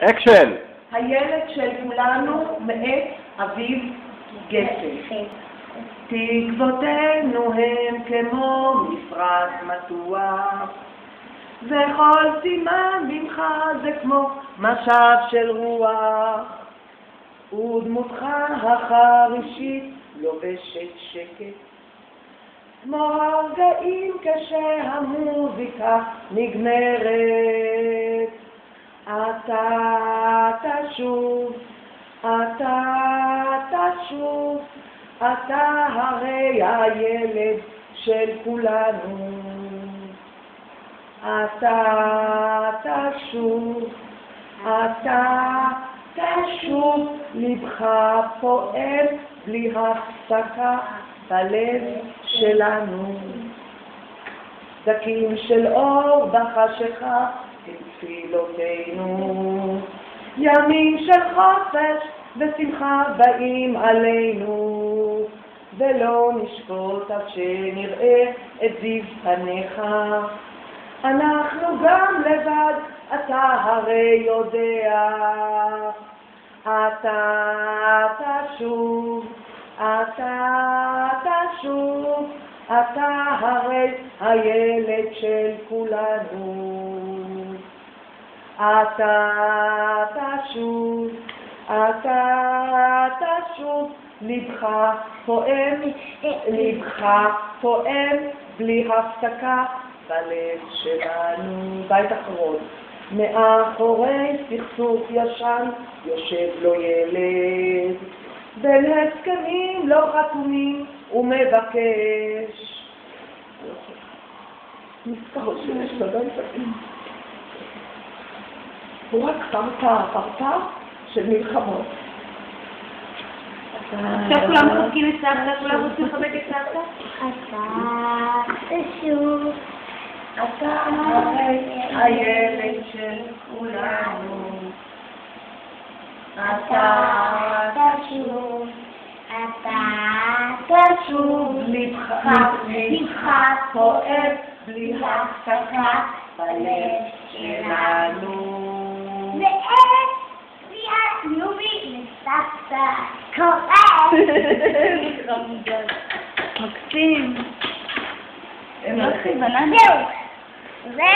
אקשן! הילד של כולנו מאת אביב גפן. תקוותינו הם כמו מפרש מתוח, וכל סימן ממך זה כמו משב של רוח, ודמותך החרישית לובשת שקט, כמו הרגעים כשהמוזיקה נגמרת. אתה תשוב, אתה תשוב, אתה הרי הילד של כולנו. אתה תשוב, אתה תשוב, לבך פועם בלי הפסקה בלב שלנו. דקים של אור בחשיכה תפילותינו, ימים של חופש ושמחה באים עלינו, ולא נשקוט עד שנראה את זיו פניך. אנחנו גם לבד, אתה הרי יודע. אתה תשוב, אתה תשוב, אתה הרי הילד של כולנו. אתה תשוב, אתה תשוב, לבך פועם, לבך פועם בלי הפסקה בלב שלנו. בית אחרון. מאחורי סכסוך ישן יושב לו ילד, בין הסכמים לא חתומים ומבקש. מסתכל שיש בבית אחים. הוא רק שם את הפרטה של מלחמות. עכשיו כולם מחבקים את סבתא, כולם רוצים לחבק את סבתא? אתה תשוב, אתה הרי הילד של כולנו. אתה תשוב, אתה תשוב, לבך פועם בלי הפסקה בלב שלנו. ואיך יובי לסבתא קורא. מקסים. אין לכם. זהו.